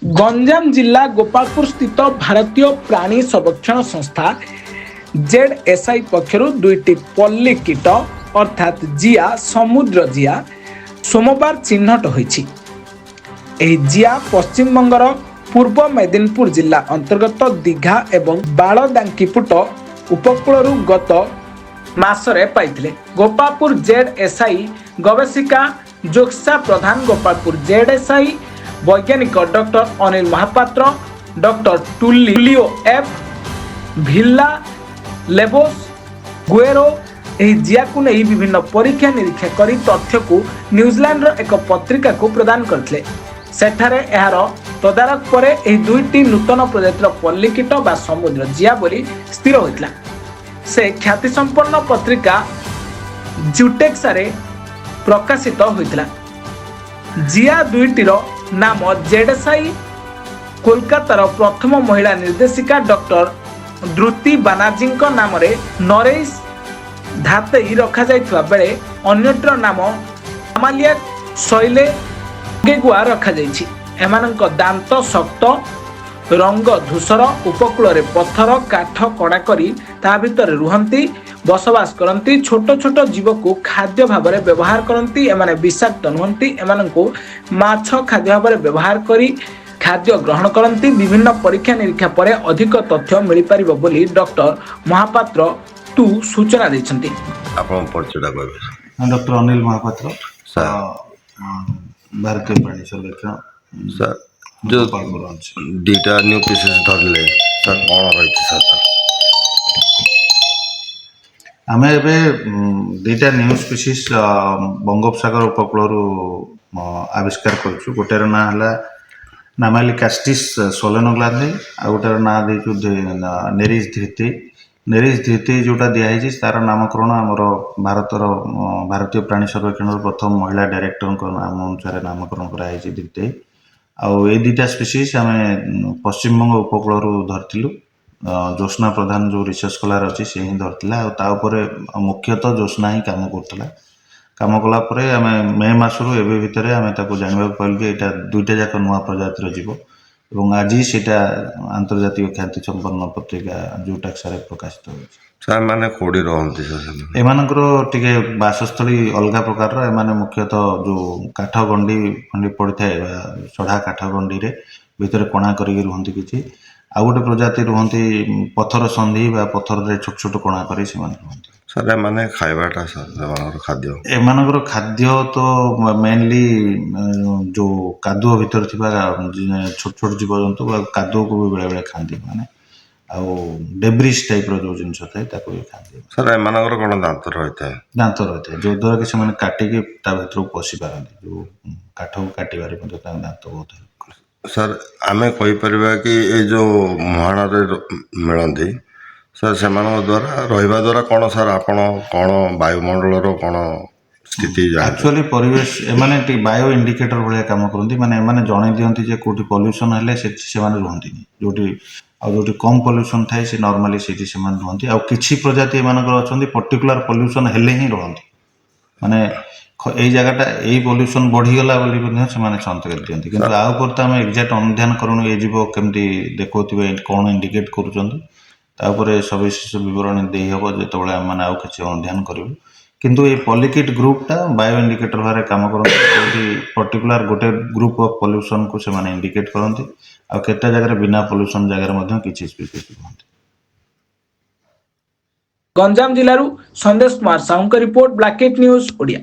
गंजाम जिला गोपालपुर स्थित भारतीय प्राणी सर्वेक्षण संस्था जेडएसआई पक्षर दुईटी पल्ली कीट अर्थात जिया समुद्र जिया सोमवार चिन्हट होईछि। एही जिया पश्चिम बंगर पूर्व मेदिनीपुर जिला अंतर्गत दीघा एवं बालदांकीपुट उपकूल गत मासरे पाइथिले। गोपालपुर जेडएसआई गवेषिका जोक्सा प्रधान, गोपालपुर जेडएसआई वैज्ञानिक doctor Anil Mahapatra, doctor Tulio F Villa Lobos Guerrero एही जिया को नहीं विभिन्न परीक्षा निरीक्षा करी तथ्य को न्यूजीलैंड एक पत्रिका को प्रदान करथिले। सेठारे एहार तदारक परे एही दुईटी नूतन प्रजातिर पल्ली कीट बा समुद्र जिया बोली स्थिर होइतला। से ख्याति संपन्न पत्रिका ज्यूटेक्सारे प्रकाशित होइतला। जिया दुईटीर नाम जेडएसआई कोलकातार प्रथम महिला निर्देशिका डॉक्टर द्रुति बानार्जी नाम नरेश धातेई रखा जाइतबा बेले अन्यटर नाम अमालिया शैले गेगुआ रखा जाइछि। एमानंक दांत शक्त, रंग धूसर, उपकूल रे पत्थर काठ कड़ा करी ता भितर रुहंती, बसवास करती, छोट छोट जीव को खाद्य भाव में व्यवहार करती। एमाने विषाक्त नुहंती। एमानंको माछ खाद्य भाव में व्यवहार करी खाद्य ग्रहण करती। विभिन्न परीक्षा निरीक्षा पर अधिक तथ्य मिल पारिबो बोली डॉक्टर महापात्र टू सूचना दैछंती। आपण परिचय कहबे। डॉक्टर अनिल महापात्र सर, भारतीय प्राणी सर्वेक्षण सर जो दुईटा न्यू पीसेस धरले सर कौन रही सर? आम ए दुईटा न्यू स्पीसीज बंगोपसागर उपकूल आविष्कार करूँ। गोटेर ना है नामाली कास्टिस सोलेनोग्लान्थी, आ गोटेर ना देचु नेरिस धृति। नेरिस धृति जोटा दिखाई तार नामकरण आमर भारतीय प्राणी सर्वेक्षण प्रथम महिला डायरेक्टर नाम अनुसार नामकरण कराई धृति। आउ ए दुईटा स्पीसीज आम पश्चिमबंग उपकूल धरती। ज्योत्ना प्रधान जो रिसर्च स्कॉलर अच्छी से ही धरता। मुख्यतः ज्योत्ना ही काम करता। काम कलापर आम मे मसरू एवं भितर आम जानवा पाइलु कि यहाँ दुईटा जाक नुआ प्रजातिर जीव और आज सीटा आंतर्जातिक ख्याति संपन्न पत्रिका ज्यूटेक्सारे प्रकाशित हो। एमानकर टिके बासस्थली अलग प्रकार एमाने मुख्यतः जो काठ गंडी फंडी पड़ी थाए चढ़ा काठ गंडी रे भितर कणा करिक रुहंती। किछि आ गोटे प्रजाति रुहंती पत्थर संधि बा पत्थर रे छोट छोट कणा करी से रुहंती। सर माने खाइबाटा सर खाद्य एमानकर खाद्य तो मेनली जो कादुओ भीतर थिबा छोट छोट जीव जंतु कादुओ को भी बेले बेले खाती माने आउ डेब्रिज टाइप रो जो जिनस थाए ताको भी खाती। सर एमानकर कोन दांत रहिता है? दांत रहिता जो द्वारा कि से काटिके ता भीतर पसी पारंती। जो काठ को काटिबारे मध्ये ता दांत बहुत है। सर आमे कहि परिबा कि ए जो मुहाण रे मिलंदी सर से द्वारा रहिबा द्वारा कौन सर आपण कौन वायुमंडल कौन स्थिति एक्चुअली परिवेश एमाने बायो इंडिकेटर भाया काम करती। माने एमाने जणै दियंती जे कोठी पॉल्यूशन हेले से माने रुहंती जोटी आ जोटी कम पॉल्यूशन थाए से नॉर्मली सेठी से माने रुहंती। आ किछि प्रजाति एमानकर अछंती पर्टिकुलर पॉल्यूशन हेले ही रुहंती। माने एई जगहटा एई पॉल्यूशन बढ़ी गला बोली बने से माने संकेत दियंती। किंतु आ ऊपर त हम एग्जैक्ट अनुध्यान करूनु ए जीव केमती देखौतिबे कौन इंडिकेट करूचंती तापर सविशेष बरण दे हम जो आम आउ कि अनुध्यान करूँ। किंतु ये पॉलीकिट ग्रुपटा बायो इंडिकेटर भाव काम करती। पर्टिकुलर गोटे ग्रुप ऑफ पॉल्यूशन को से माने इंडिकेट करती। आ केटा जगह बिना पॉल्यूशन जगह किसी स्पीसीज रुहंती। गंजाम जिलूर संदेश कुमार साहू का रिपोर्ट, ब्लैकेट न्यूज ओडिया।